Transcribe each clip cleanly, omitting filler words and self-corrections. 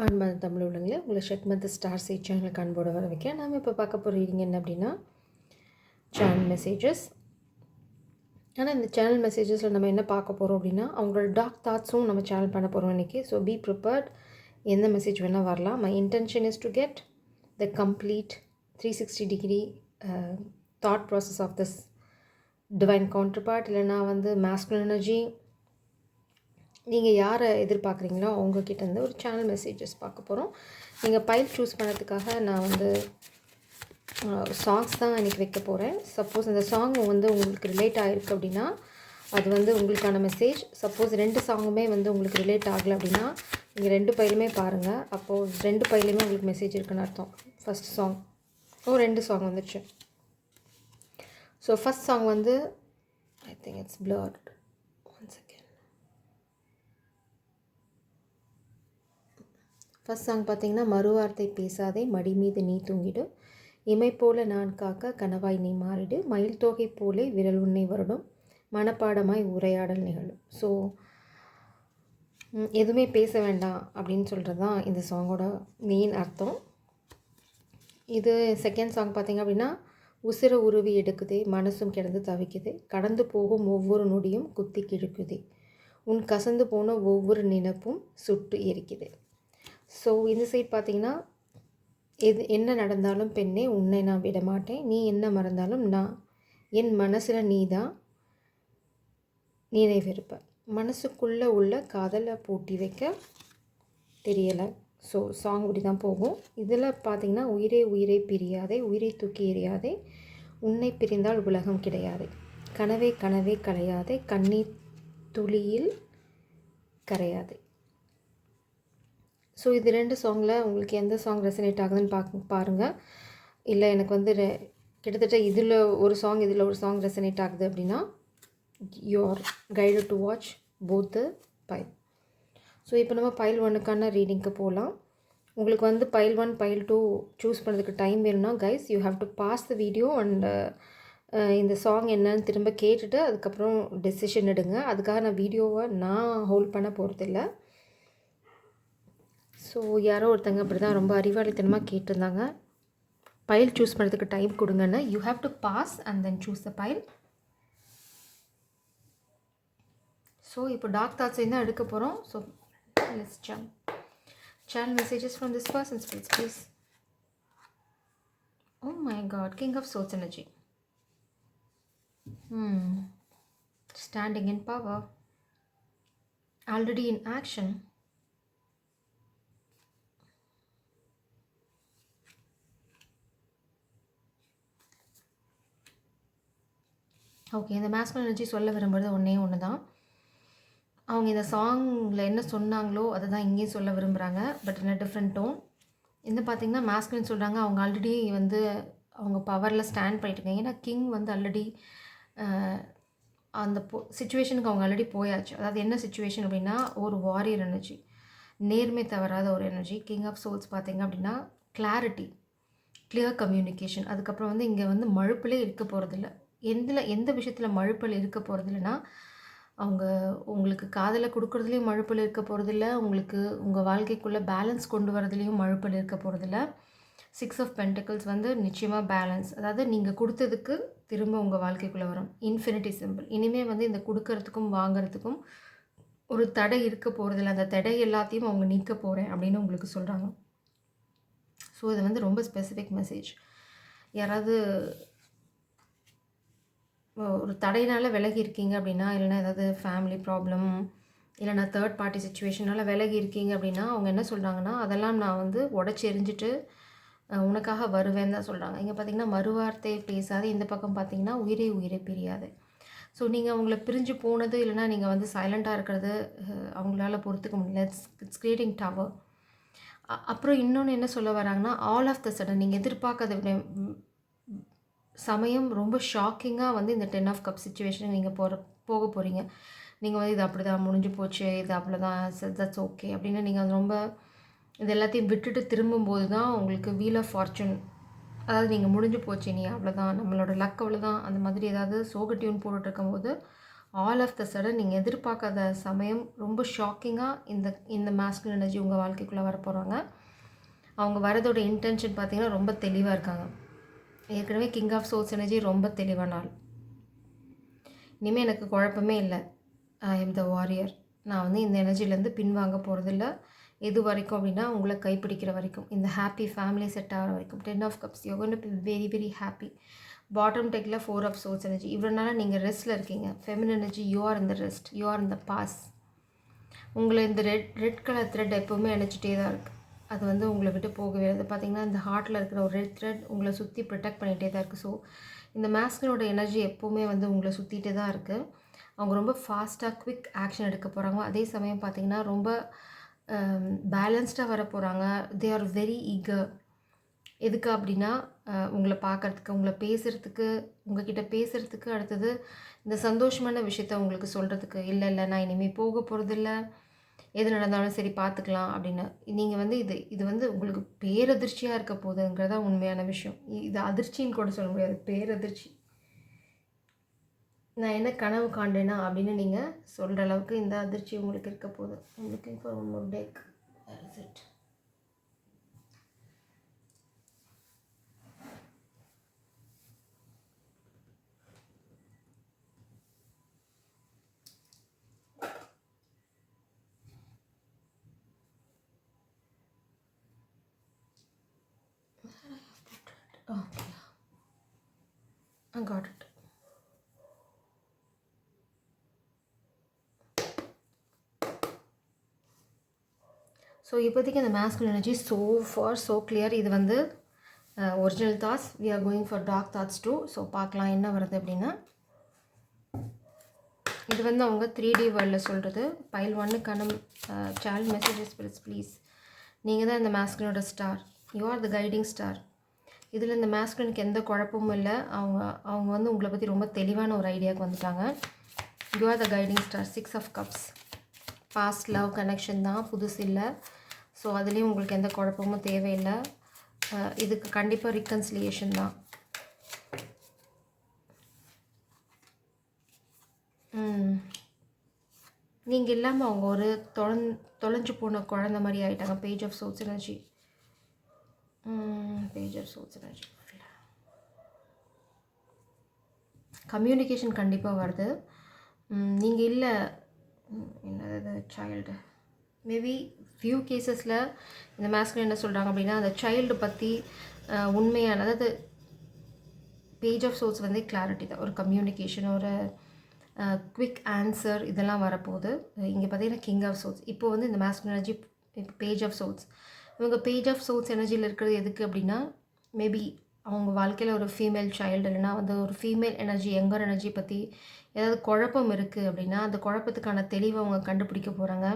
அன்பான தமிழ் உள்ளங்களே, உங்களை ஷெக்மந்த் ஸ்டார் சைட் சேனலுக்கு அன்போடு வர வைக்கிறேன். நாம் இப்போ பார்க்க போகிற ரீடிங் என்ன அப்படின்னா சேனல் மெசேஜஸ். ஆனால் இந்த சேனல் மெசேஜஸில் நம்ம என்ன பார்க்க போகிறோம் அப்படின்னா அவங்களோட டார்க் தாட்ஸும் நம்ம சேனல் பண்ண போகிறோம் இன்றைக்கி. ஸோ பி ப்ரிப்பேர்ட், எந்த மெசேஜ் வேணால் வரலாம். My intention is to get the complete 360 degree thought process of this divine counterpart. இல்லைனா மேஸ்குலின் எனர்ஜி, நீங்கள் யாரை எதிர்பார்க்குறீங்களோ அவங்கக்கிட்டேருந்து ஒரு சேனல் மெசேஜஸ் பார்க்க போகிறோம். நீங்கள் பைல் சூஸ் பண்ணுறதுக்காக நான் சாங்ஸ் தான் இன்றைக்கி வைக்க போகிறேன். சப்போஸ் அந்த சாங் உங்களுக்கு ரிலேட் ஆகிருக்கு அப்படின்னா அது உங்களுக்கான மெசேஜ். சப்போஸ் 2 சாங்குமே உங்களுக்கு ரிலேட் ஆகலை அப்படின்னா நீங்கள் 2 பைலுமே பாருங்கள். அப்போது 2 பைலுமே உங்களுக்கு மெசேஜ் இருக்குன்னு அர்த்தம். ஃபஸ்ட் சாங் 2 சாங் வந்துச்சு. So first song I think it's blurred. First song பார்த்தீங்கன்னா, மறுவார்த்தை பேசாதே, மடி மீது நீ தூங்கிடு, இமை போல நான் காக்க கனவாய் நீ மாறிடு, மயில் தோகை போலே விரல் உன்னை வருடும், மனப்பாடமாய் உரையாடல் நிகழும். ஸோ எதுவுமே பேச வேண்டாம் அப்படின்னு சொல்கிறது தான் இந்த சாங்கோட மெயின் அர்த்தம். இது செகண்ட் சாங் பார்த்திங்க அப்படின்னா, உசிர உருவி எடுக்குதே, மனசும் கிடந்து தவிக்குது, கடந்து போகும் ஒவ்வொரு நொடியும் குத்தி கிழக்குதே, உன் கசந்து போன ஒவ்வொரு நினைப்பும் சுட்டு எரிக்குது. ஸோ இந்த சைட் பார்த்திங்கன்னா, என்ன நடந்தாலும் பெண்ணே உன்னை நான் விட மாட்டேன், நீ என்ன மறந்தாலும் நான் என் மனசில் நீ தான் நினைவிருப்ப, மனசுக்குள்ளே உள்ள காதலை பூட்டி வைக்க தெரியலை. ஸோ சாங் இப்படி தான் போகும். இதில் பார்த்திங்கன்னா, உயிரே உயிரை பிரியாதே, உயிரை தூக்கி எறியாதே, உன்னை பிரிந்தால் உலகம் கிடையாது, கனவே கனவே கலையாதே, கண்ணீர் துளியில் கரையாதே. ஸோ இது 2 சாங்கில் உங்களுக்கு எந்த சாங் ரெசனேட் ஆகுதுன்னு பாருங்கள். இல்லை எனக்கு கிட்டத்தட்ட இதில் ஒரு சாங் இதில் ஒரு சாங் ரெசனேட் ஆகுது அப்படின்னா you are guided to watch both the pile. So இப்போ நம்ம பைல் 1க்கான ரீடிங்க்கு போகலாம். உங்களுக்கு பைல் 1 பைல் 2 சூஸ் பண்ணுறதுக்கு டைம் வேணும்னா guys you have to pause the video and இந்த சாங் என்னன்னு திரும்ப கேட்டுட்டு அதுக்கப்புறம் டெசிஷன் எடுங்க. அதுக்காக நான் வீடியோவை ஹோல்ட் பண்ண போகிறதில்ல. ஸோ யாரோ ஒருத்தங்க அப்படி தான் ரொம்ப அறிவாளித்தனமாக கேட்டிருந்தாங்க, பைல் சூஸ் பண்ணுறதுக்கு டைம் கொடுங்கன்னு. You have to pause and then choose the pile. So இப்போ டார்க் தாட்ஸ் தான் எடுக்க போகிறோம். So let's jump. Channel messages from this persons please. Oh my god, king of source energy, standing in power, already in action. Okay, இந்த masculine energy சொல்ல விரும்புகிறது ஒன்று தான். அவங்க இந்த சாங்கில் என்ன சொன்னாங்களோ அதை தான் இங்கேயும் சொல்ல விரும்புகிறாங்க, but in a different tone. பார்த்திங்கன்னா மேஸ்குலின் சொல்கிறாங்க அவங்க ஆல்ரெடி அவங்க பவரில் ஸ்டாண்ட் பண்ணிட்டுருக்காங்க. ஏன்னா கிங் ஆல்ரெடி அந்த சிச்சுவேஷனுக்கு அவங்க ஆல்ரெடி போயாச்சு. அதாவது என்ன சிச்சுவேஷன் அப்படின்னா, ஒரு வாரியர் எனர்ஜி, நேர்மை தவறாத ஒரு எனர்ஜி. கிங் ஆஃப் சோல்ஸ் பார்த்திங்க அப்படின்னா கிளாரிட்டி, கிளியர் கம்யூனிகேஷன். அதுக்கப்புறம் இங்கே மழுப்பிலே இருக்க போகிறதில்ல. எந்த விஷயத்தில் மழுப்பல் இருக்க போகிறதில்லனா, அவங்க உங்களுக்கு காதலை கொடுக்குறதுலேயும் மழுப்பல் இருக்க போகிறதில்ல, உங்களுக்கு உங்கள் வாழ்க்கைக்குள்ளே பேலன்ஸ் கொண்டு வரதுலேயும் மழுப்பல் இருக்க போகிறதில்ல. 6 ஆஃப் பென்டிக்கிள்ஸ் நிச்சயமாக பேலன்ஸ், அதாவது நீங்கள் கொடுத்ததுக்கு திரும்ப உங்கள் வாழ்க்கைக்குள்ளே வரும். Infinity simple. இனிமேல் இந்த கொடுக்கறதுக்கும் வாங்கிறதுக்கும் ஒரு தடை இருக்க போகிறதில்ல. அந்த தடை எல்லாத்தையும் அவங்க நீக்க போகிறேன் அப்படின்னு உங்களுக்கு சொல்கிறாங்க. ஸோ இது ரொம்ப ஸ்பெசிஃபிக் மெசேஜ். யாராவது ஒரு தடையினால் விலகி இருக்கீங்க அப்படின்னா, இல்லைனா ஏதாவது ஃபேமிலி ப்ராப்ளம், இல்லைனா தேர்ட் பார்ட்டி சிச்சுவேஷனால் விலகி இருக்கீங்க அப்படின்னா அவங்க என்ன சொல்கிறாங்கன்னா, அதெல்லாம் நான் உடச்சி எரிஞ்சிட்டு உனக்காக வருவேன்னு தான் சொல்கிறாங்க. இங்கே பார்த்திங்கன்னா, மறுவார்த்தை பேசாது, இந்த பக்கம் பார்த்திங்கன்னா உயிரே உயிரை பிரியாது. ஸோ நீங்கள் அவங்கள பிரிஞ்சு போனது, இல்லைனா நீங்கள் சைலண்ட்டாக இருக்கிறது அவங்களால பொறுத்துக்க முடியல. It's creating tower. அப்புறம் இன்னொன்று என்ன சொல்ல வராங்கன்னா, ஆல் ஆஃப் த சடன் நீங்கள் எதிர்பார்க்காத சமயம் ரொம்ப ஷாக்கிங்காக இந்த 10 ஆஃப் கப் சிச்சுவேஷன் நீங்கள் போக போகிறீங்க. நீங்கள் இது அப்படி தான் முடிஞ்சு போச்சு, இது அவ்வளோதான், தட்ஸ் ஓகே அப்படின்னு நீங்கள் ரொம்ப இது எல்லாத்தையும் விட்டுட்டு திரும்பும்போது தான் உங்களுக்கு வீல் ஆஃப் ஃபார்ச்சூன், அதாவது நீங்கள் முடிஞ்சு போச்சு, நீ அவ்வளோதான், நம்மளோட லக் அவ்வளோதான், அந்த மாதிரி ஏதாவது சோக டியூன் போட்டுட்ருக்கும்போது ஆல் ஆஃப் த சடன் நீங்கள் எதிர்பார்க்காத சமயம் ரொம்ப ஷாக்கிங்காக இந்த மாஸ்குலின் எனர்ஜி உங்கள் வாழ்க்கைக்குள்ளே வரப்போகிறாங்க. அவங்க வரதோட இன்டென்ஷன் பார்த்திங்கன்னா ரொம்ப தெளிவாக இருக்காங்க. ஏற்கனவே கிங் ஆஃப் சோல்ஸ் எனர்ஜி ரொம்ப தெளிவான ஆள். இனிமேல் எனக்கு குழப்பமே இல்லை, ஐ எம் த வாரியர், நான் வந்து இந்த எனர்ஜிலேருந்து பின்வாங்க போகிறதில்ல. எது வரைக்கும் அப்படின்னா உங்களை கைப்பிடிக்கிற வரைக்கும், இந்த ஹாப்பி ஃபேமிலி செட் ஆகிற வரைக்கும். 10 of cups, you going to be very very happy. Bottom டெக்கில் 4 ஆஃப் சோல்ஸ் எனர்ஜி. இவ்வளோ நாளாக நீங்கள் ரெஸ்ட்டில் இருக்கீங்க. Feminine energy, you are in the rest, you are in the pause. உங்களை இந்த ரெட் கலர் த்ரெட் எப்போவுமே அணைச்சிட்டே தான் இருக்குது. அது வந்து உங்களை விட்டு போகவே அது பார்த்திங்கன்னா இந்த ஹார்ட்டில் இருக்கிற ஒரு ரெட் த்ரெட் உங்களை சுற்றி ப்ரொடெக்ட் பண்ணிகிட்டே தான் இருக்குது. ஸோ இந்த மாஸ்கினோட எனர்ஜி எப்போவுமே வந்து உங்களை சுற்றிட்டே தான் இருக்குது. அவங்க ரொம்ப ஃபாஸ்ட்டாக குவிக் ஆக்ஷன் எடுக்க போகிறாங்க. அதே சமயம் பார்த்திங்கன்னா ரொம்ப பேலன்ஸ்டாக வர போகிறாங்க. They are very eager. எதுக்கு அப்படின்னா உங்களை பார்க்குறதுக்கு, உங்களை பேசுகிறதுக்கு, உங்ககிட்ட பேசுகிறதுக்கு, அடுத்தது இந்த சந்தோஷமான விஷயத்த உங்களுக்கு சொல்கிறதுக்கு. இல்லை நான் இனிமேல் போக போகிறதில்ல, எது நடந்தாலும் சரி பார்த்துக்கலாம் அப்படின்னு. நீங்கள் வந்து இது வந்து உங்களுக்கு பேரதிர்ச்சியாக இருக்க போகுதுங்கிறதா உண்மையான விஷயம். இது அதிர்ச்சின்னு கூட சொல்ல முடியாது, பேரதிர்ச்சி. நான் என்ன கனவு காண்டேனா அப்படின்னு நீங்கள் சொல்கிற அளவுக்கு இந்த அதிர்ச்சி உங்களுக்கு இருக்க போகுது. I'm looking for one more deck. That's it. Okay, I got it. So இப்போதைக்கு அந்த masculine energy so far so clear. இது வந்து original thoughts. We are going for dark thoughts too. So பார்க்கலாம் என்ன வருது அப்படின்னா. இது வந்து அவங்க 3D வேர்ல்டில் சொல்கிறது. பைல் 1க்கான சேனல் மெசேஜஸ் ஸ்பிரிட்ஸ் ப்ளீஸ். நீங்கள் தான் இந்த மாஸ்குலினோட star, you are the guiding star. இதில் இந்த மாஸ்குலினுக்கு எந்த குழப்பமும் இல்லை. அவங்க வந்து உங்களை பற்றி ரொம்ப தெளிவான ஒரு ஐடியாவுக்கு வந்துட்டாங்க. You are the guiding star. 6 of cups. Past love connection தான், புதுசு இல்லை. ஸோ அதுலேயும் உங்களுக்கு எந்த குழப்பமும் தேவையில்லை. இதுக்கு கண்டிப்பாக ரீகன்சிலியேஷன் தான். நீங்கள் இல்லாமல் அவங்க ஒரு தொலைஞ்சு போன குழந்த மாதிரி ஆகிட்டாங்க. Page of souls energy. Page of souls energy. Communication கண்டிப்பாக வருது. நீங்கள் இல்லை என்னது சைல்டு. மேபி ஃபியூ கேசஸில் இந்த மாஸ்குலின் என்ன சொல்கிறாங்க அப்படின்னா அந்த சைல்டு பற்றி உண்மையான, அதாவது பேஜ் ஆஃப் சோல்ஸ் வந்து கிளாரிட்டி தான், ஒரு கம்யூனிகேஷன், ஒரு குவிக் ஆன்சர், இதெல்லாம் வரப்போகுது. இங்கே பார்த்தீங்கன்னா கிங் ஆஃப் சோல்ஸ். இப்போ வந்து இந்த மாஸ்குலின் எனர்ஜி, இப்போ பேஜ் ஆஃப் சோல்ஸ். இவங்க பேஜ் ஆஃப் சோல்ஸ் எனர்ஜியில் இருக்கிறது எதுக்கு அப்படின்னா, மேபி அவங்க வாழ்க்கையில் ஒரு ஃபீமேல் சைல்டு இல்லைனா வந்து ஒரு ஃபீமேல் எனர்ஜி, யங்கர் எனர்ஜி பற்றி ஏதாவது குழப்பம் இருக்குது அப்படின்னா அந்த குழப்பத்துக்கான தெளிவை அவங்க கண்டுபிடிக்க போகிறாங்க.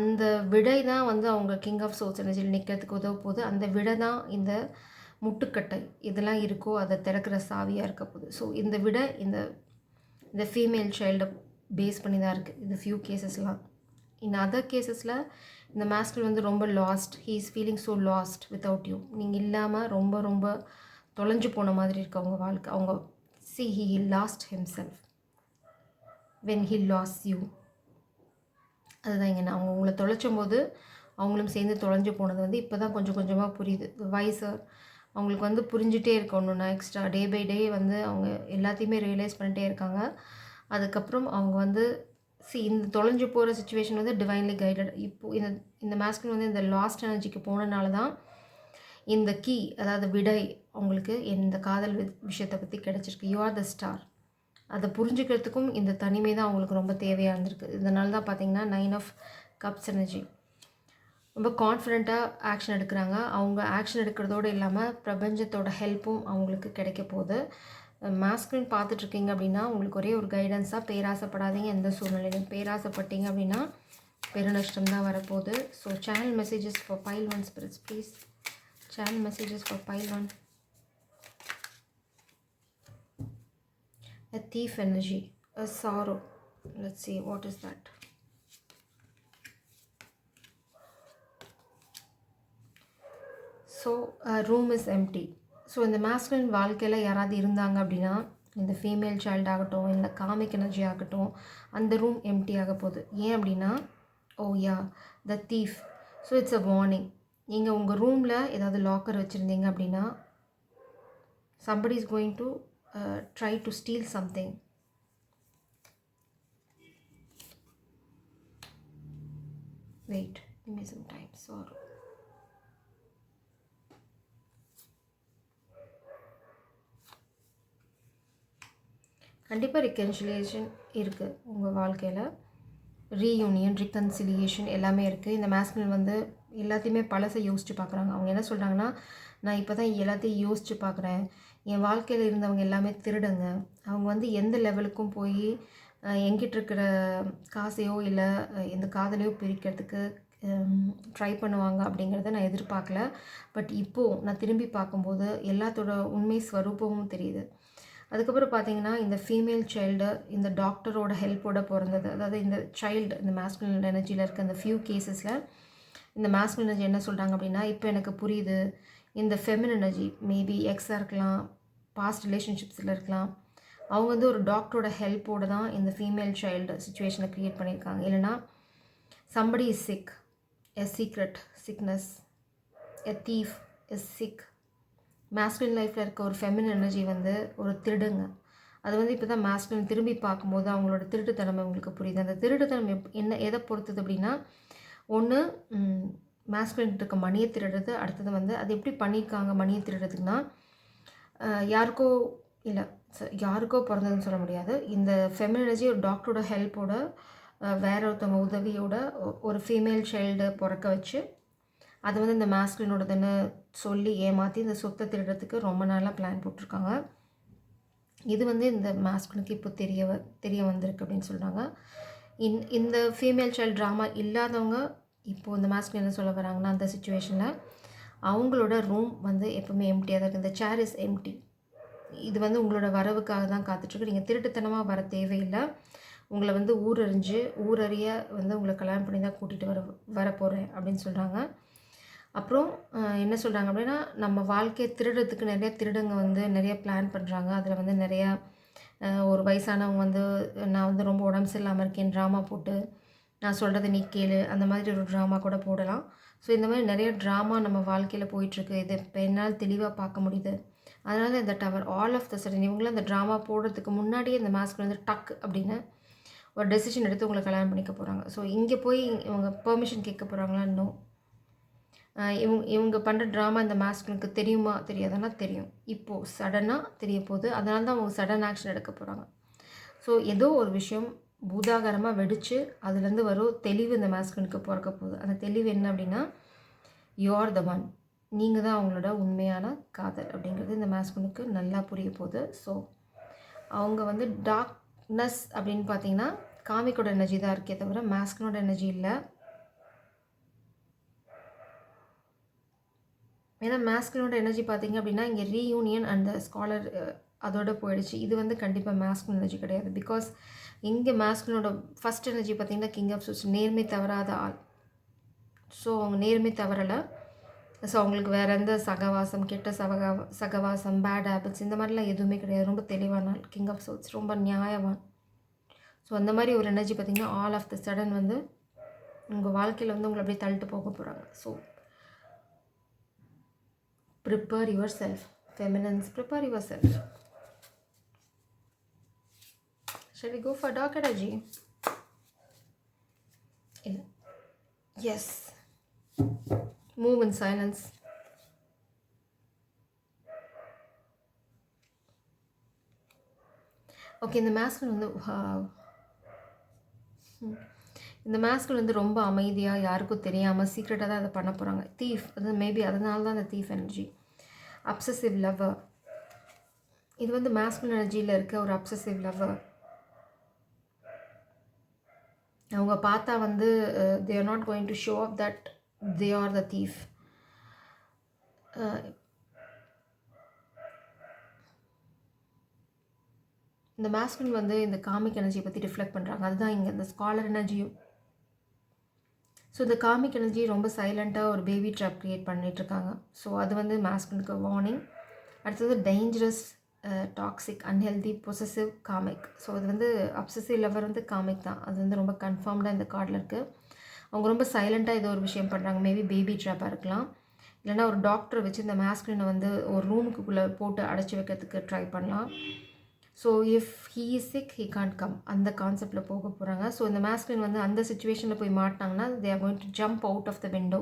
அந்த விடை தான் வந்து அவங்க கிங் ஆஃப் சோல்ஸ் எனர்ஜியில் நிற்கிறதுக்கு உதவ போகுது. அந்த விடை தான் இந்த முட்டுக்கட்டை இதெல்லாம் இருக்கோ அதை திறக்கிற சாவியாக இருக்க போகுது. ஸோ இந்த விடை இந்த ஃபீமேல் சைல்டை பேஸ் பண்ணி தான் இருக்குது இது ஃபியூ கேசஸ்லாம். இன் அதர் கேசஸில் இந்த மாஸ்குலின் வந்து ரொம்ப last, he is feeling so last without you. நீங்கள் இல்லாமல் ரொம்ப ரொம்ப தொலைஞ்சு போன மாதிரி இருக்குது அவங்க வாழ்க்கை. அவங்க he lost himself when he lost you. அதுதான் இங்கே அவங்க உங்களை தொலைச்சும் போது அவங்களும் சேர்ந்து தொலைஞ்சு போனது வந்து இப்போ தான் கொஞ்சம் கொஞ்சமாக புரியுது. வயசர் அவங்களுக்கு வந்து புரிஞ்சிட்டே இருக்கணும்னா எக்ஸ்ட்ரா டே பை டே வந்து அவங்க எல்லாத்தையுமே ரியலைஸ் பண்ணிட்டே இருக்காங்க. அதுக்கப்புறம் அவங்க வந்து இந்த தொலைஞ்சு போகிற சுச்சுவேஷன் வந்து டிவைன்லி கைடட். இப்போது இந்த மாஸ்குலின் வந்து இந்த லாஸ்ட் எனர்ஜிக்கு போனனால தான் இந்த கீ, அதாவது விடை அவங்களுக்கு இந்த காதல் விஷயத்தை பற்றி கிடச்சிருக்கு. You are the star. அதை புரிஞ்சுக்கிறதுக்கும் இந்த தனிமை தான் அவங்களுக்கு ரொம்ப தேவையாக இருந்திருக்கு. இதனால தான் பார்த்தீங்கன்னா 9 ஆஃப் கப்ஸ் எனர்ஜி. ரொம்ப கான்ஃபிடெண்ட்டாக ஆக்ஷன் எடுக்கிறாங்க. அவங்க ஆக்ஷன் எடுக்கிறதோடு இல்லாமல் பிரபஞ்சத்தோட ஹெல்ப்பும் அவங்களுக்கு கிடைக்க போகுது. மாஸ்குலின் பார்த்துட்ருக்கீங்க அப்படின்னா உங்களுக்கு ஒரே ஒரு கைடன்ஸாக, பேராசைப்படாதீங்க. எந்த சூழ்நிலையிலும் பேராசைப்பட்டீங்க அப்படின்னா பெருநஷ்டம் தான் வரப்போகுது. So channel messages for pile 1 spirits please. Channel messages for pile 1. A thief energy, a sorrow. Let's see what is that. So room is empty. So இந்த மாஸ்குலின் வாழ்க்கையில் யாராவது இருந்தாங்க அப்படின்னா இந்த ஃபீமேல் சைல்டு ஆகட்டும், இந்த காமிக் எனர்ஜி ஆகட்டும், அந்த ரூம் எம்டி ஆக போகுது. ஏன் அப்படின்னா, oh yeah the thief. So it's a warning. நீங்கள் உங்கள் ரூமில் ஏதாவது லாக்கர் வச்சுருந்தீங்க அப்படின்னா, somebody is going to try to steal something. Wait, give me some time. Sorry. கண்டிப்பாக ரிகன்சிலியேஷன் இருக்குது உங்கள் வாழ்க்கையில். ரீயூனியன், ரிகன்சிலியேஷன் எல்லாமே இருக்குது. இந்த மேஸ்குலின் வந்து எல்லாத்தையுமே பழசை யோசித்து பார்க்குறாங்க. அவங்க என்ன சொல்கிறாங்கன்னா, நான் இப்போ தான் எல்லாத்தையும் யோசித்து பார்க்குறேன். என் வாழ்க்கையில் இருந்தவங்க எல்லாமே திருடுங்க. அவங்க வந்து எந்த லெவலுக்கும் போய் என்கிட்ட இருக்கிற காசையோ இல்லை எந்த காதலையோ பிரிக்கிறதுக்கு ட்ரை பண்ணுவாங்க அப்படிங்கிறத நான் எதிர்பார்க்கல. பட் இப்போது நான் திரும்பி பார்க்கும்போது எல்லாத்தோட உண்மை ஸ்வரூபமும் தெரியுது. அதுக்கப்புறம் பார்த்தீங்கன்னா, இந்த ஃபீமேல் சைல்டு இந்த டாக்டரோட ஹெல்ப்போட பிறந்தது. அதாவது இந்த சைல்டு இந்த மேஸ்குலின் எனர்ஜியில் இருக்க அந்த ஃபியூ கேசஸில் இந்த மேஸ்குலின் எனர்ஜி என்ன சொல்கிறாங்க அப்படின்னா, இப்போ எனக்கு புரியுது, இந்த ஃபெமினின் எனர்ஜி மேபி எக்ஸாக இருக்கலாம், பாஸ்ட் ரிலேஷன்ஷிப்ஸில் இருக்கலாம். அவங்க வந்து ஒரு டாக்டரோட ஹெல்ப்போடு தான் இந்த ஃபீமேல் சைல்டு சுச்சுவேஷனை க்ரியேட் பண்ணியிருக்காங்க. இல்லைனா somebody is sick, a secret sickness, a thief is sick. Masculine லைஃப்பில் இருக்க ஒரு ஃபெமினின் எனர்ஜி வந்து ஒரு திருடுங்க. அது வந்து இப்போ தான் மேஸ்குலின் திரும்பி பார்க்கும்போது அவங்களோட திருட்டுத்தன்மை உங்களுக்கு புரியுது. அந்த திருட்டுத்தன்மை என்ன எதை பொறுத்தது அப்படின்னா, ஒன்று மேஸ்குலின் இருக்க மணியை திருடுறது. அடுத்தது வந்து அது எப்படி பண்ணியிருக்காங்க மணியை திருடுறதுக்குன்னா, யாருக்கோ இல்லை யாருக்கோ பிறந்ததுன்னு சொல்ல முடியாது. இந்த ஃபெமினின் எனர்ஜி ஒரு டாக்டரோட ஹெல்ப்போட வேற ஒருத்தவங்க உதவியோட ஒரு ஃபீமேல் சைல்டு பிறக்க வச்சு அது வந்து இந்த மேஸ்குலினோடதுன்னு சொல்லி ஏமாற்றி இந்த சொத்தை திருடுறதுக்கு ரொம்ப நாளாக பிளான் போட்டிருக்காங்க. இது வந்து இந்த மேஸ்குலினுக்கு இப்போ தெரிய வந்திருக்கு அப்படின்னு சொல்கிறாங்க. இந்த ஃபீமேல் சைல்டு ட்ராமா இல்லாதவங்க இப்போது இந்த மேஸ்குலின் என்ன சொல்ல வராங்கன்னா, அந்த சுச்சுவேஷனில் அவங்களோட ரூம் வந்து எப்போவுமே எம்டியாக தான் இருக்குது. இந்த சேர் இஸ் எம்டி. இது வந்து உங்களோட வரவுக்காக தான் காத்துட்ருக்கு. நீங்கள் திருட்டுத்தனமாக வர தேவையில்லை. உங்களை வந்து ஊரறிய வந்து உங்களை கல்யாணம் பண்ணி தான் கூட்டிகிட்டு வரப்போகிறேன் அப்படின்னு சொல்கிறாங்க. அப்புறம் என்ன சொல்கிறாங்க அப்படின்னா, நம்ம வாழ்க்கையை திருடுறதுக்கு நிறைய திருடங்க வந்து நிறைய பிளான் பண்ணுறாங்க. அதில் வந்து நிறையா ஒரு வயசானவங்க வந்து நான் வந்து ரொம்ப உடம்பு சரியில்லாமல் இருக்கேன் ட்ராமா போட்டு, நான் சொல்கிறத நீ கேளு, அந்த மாதிரி ஒரு ட்ராமா கூட போடலாம். ஸோ இந்த மாதிரி நிறைய ட்ராமா நம்ம வாழ்க்கையில் போயிட்டுருக்கு. இது இப்போ என்னால் தெளிவாக பார்க்க முடியுது. அதனால் இந்த tower all of the sudden இவங்களும் அந்த ட்ராமா போடுறதுக்கு முன்னாடியே இந்த மேஸ்குலின் வந்து டக் அப்படின்னு ஒரு டெசிஷன் எடுத்து உங்களை கல்யாணம் பண்ணிக்க போகிறாங்க. ஸோ இங்கே போய் இவங்க பெர்மிஷன் கேட்க போகிறாங்களா? இன்னும் இவங்க பண்ணுற ட்ராமா இந்த மேஸ்குலினுக்கு தெரியுமா தெரியாதுன்னா தெரியும். இப்போது சடனாக தெரிய போகுது. அதனால தான் அவங்க சடன் ஆக்ஷன் எடுக்க போகிறாங்க. ஸோ ஏதோ ஒரு விஷயம் பூதாகரமாக வெடித்து அதுலேருந்து வரும் தெளிவு இந்த மேஸ்குலினுக்கு பிறக்க போகுது. அந்த தெளிவு என்ன அப்படின்னா, யூ ஆர் த ஒன். நீங்கள் தான் அவங்களோட உண்மையான காதல் அப்படிங்கிறது இந்த மேஸ்குலினுக்கு நல்லா புரிய போகுது. ஸோ அவங்க வந்து டார்க்னஸ் அப்படின்னு பார்த்தீங்கன்னா காமிக்கோட எனர்ஜி தான் இருக்கே தவிர மேஸ்குலினோட எனர்ஜி இல்லை. ஏன்னா மேஸ்குலினோட எனர்ஜி பார்த்தீங்க அப்படின்னா இங்கே ரீயூனியன் அண்ட் ஸ்காலர் அதோட போயிடுச்சு. இது வந்து கண்டிப்பாக மேஸ்குலின் எனர்ஜி கிடையாது. பிகாஸ் இங்கே மேஸ்குலினோட ஃபஸ்ட் எனர்ஜி பார்த்தீங்கன்னா கிங் ஆஃப் சோர்ஸ், நேர்மை தவறாத ஆள். ஸோ அவங்க நேர்மை தவறலை. ஸோ அவங்களுக்கு வேறு எந்த சகவாசம், கெட்ட சகவாசம், பேட் ஹேபிட்ஸ் இந்த மாதிரிலாம் எதுவுமே கிடையாது. ரொம்ப தெளிவான ஆள் கிங் ஆஃப் சோர்ஸ், ரொம்ப நியாயவான். ஸோ அந்த மாதிரி ஒரு எனர்ஜி பார்த்திங்கன்னா ஆல் ஆஃப் த சடன் வந்து உங்கள் வாழ்க்கையில் வந்து உங்களை அப்படியே தள்ளிட்டு போக போகிறாங்க. So prepare yourself, feminines, prepare yourself. Shall we go for dark energy? Yes. Move in silence. Okay, இந்த மேஸ்குலின் வந்து இந்த மேஸ்குலின் வந்து ரொம்ப அமைதியாக யாருக்கும் தெரியாமல் சீக்ரெட்டாக தான் அதை பண்ண போகிறாங்க. தீஃப், அது மேபி அதனால தான் அந்த தீஃப் எனர்ஜி. அப்சசிவ் லவ்வர், இது வந்து மேஸ்குலின் எனர்ஜியில் இருக்க ஒரு அப்சசிவ் லவ்வர். அவங்க பார்த்தா வந்து they are not going to show up that they are the thief. இந்த மேஸ்குலின் வந்து இந்த காமிக் எனர்ஜியை பற்றி ரிஃப்ளெக்ட் பண்ணுறாங்க. அதுதான் இங்கே இந்த ஸ்காலர் எனர்ஜியும். ஸோ இந்த காமிக் எனர்ஜி ரொம்ப சைலண்ட்டாக ஒரு பேபி ட்ராப் க்ரியேட் பண்ணிகிட்ருக்காங்க. ஸோ அது வந்து மேஸ்குலினுக்கு வார்னிங். அடுத்தது dangerous toxic, unhealthy, possessive, comic. So இது வந்து அப்சசிவ் லவர் வந்து காமிக் தான். அது வந்து ரொம்ப கன்ஃபார்ம்டாக இந்த கார்டில் இருக்குது. அவங்க ரொம்ப சைலண்ட்டாக ஏதோ ஒரு விஷயம் பண்ணுறாங்க. மேபி பேபி ட்ராப்பாக இருக்கலாம். இல்லைனா ஒரு டாக்டரை வச்சு இந்த மேஸ்குலினை வந்து ஒரு ரூமுக்குள்ளே போட்டு அடைச்சி வைக்கிறதுக்கு ட்ரை பண்ணலாம். So if he is sick he can't come, அந்த கான்செப்டில் போக போகிறாங்க. ஸோ இந்த மேஸ்குலின் வந்து அந்த சுச்சுவேஷனில் போய் மாட்டினாங்கன்னா they are going to jump out of the window.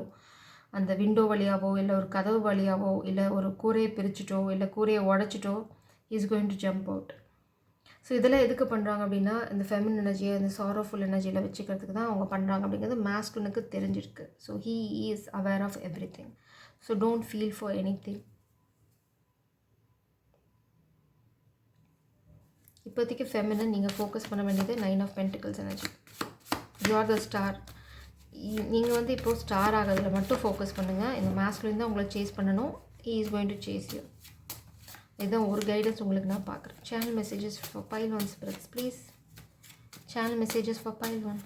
அந்த விண்டோ வழியாவோ இல்லை ஒரு கதவு வழியாவோ இல்லை ஒரு கூரையை பிரிச்சுட்டோ இல்லை கூரையை உடச்சிட்டோ is going to jump out. So இதெல்லாம் எதுக்கு பண்ணுறாங்க அப்படின்னா இந்த ஃபெமின் எனர்ஜியை இந்த சாரோஃபுல் எனர்ஜியில் வச்சுக்கிறதுக்கு தான் அவங்க பண்ணுறாங்க அப்படிங்கிறது மேஸ்குலினுக்கு தெரிஞ்சிருக்கு. So he is aware of everything. So don't feel for anything. இப்போதைக்கு ஃபெமினன் நீங்கள் ஃபோக்கஸ் பண்ண வேண்டியது 9 of pentacles energy. You are the star. நீங்கள் வந்து இப்போது ஸ்டார் ஆகிறதுல மட்டும் ஃபோக்கஸ் பண்ணுங்கள். இந்த மேஸ்குலின் தான் உங்களை சேஸ் பண்ணணும். He is going to chase you. இதுதான் ஒரு கைடன்ஸ் உங்களுக்கு நான் பார்க்குறேன். Channel messages for pile 1 spirits please. Channel messages for pile 1.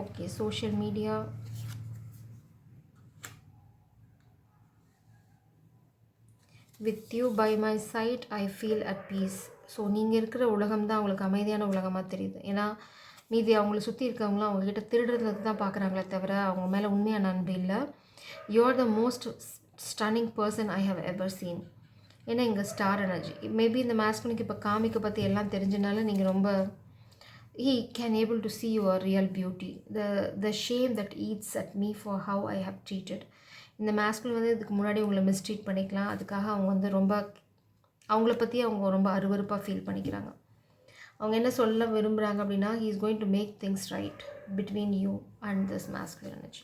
Okay, social media. With you by my side I feel at peace. So நீங்கள் இருக்கிற உலகம் தான் அவங்களுக்கு அமைதியான உலகமாக தெரியுது. ஏன்னா மீதி அவங்கள சுற்றி இருக்கவங்களாம் அவங்கக்கிட்ட திருடுறது தான் பார்க்குறாங்களே தவிர அவங்க மேலே உண்மையான அன்பு இல்லை. You are the most stunning person I have ever seen. ஏன்னா இங்கே ஸ்டார் எனர்ஜி. மேபி இந்த மேஸ்குலினுக்கு இப்போ காமிக்கை பற்றி எல்லாம் தெரிஞ்சனால நீங்கள் ரொம்ப he can able to see your real beauty. The shame that eats at me for how I have treated. இந்த masculine வந்து இதுக்கு முன்னாடி உங்களை மிஸ்ட்ரீட் பண்ணிக்கலாம். அதுக்காக அவங்க வந்து ரொம்ப அவங்கள பற்றி அவங்க ரொம்ப அருவருப்பாக ஃபீல் பண்ணிக்கிறாங்க. அவங்க என்ன சொல்ல விரும்புகிறாங்க அப்படின்னா he is going to make things right between you and this masculine energy.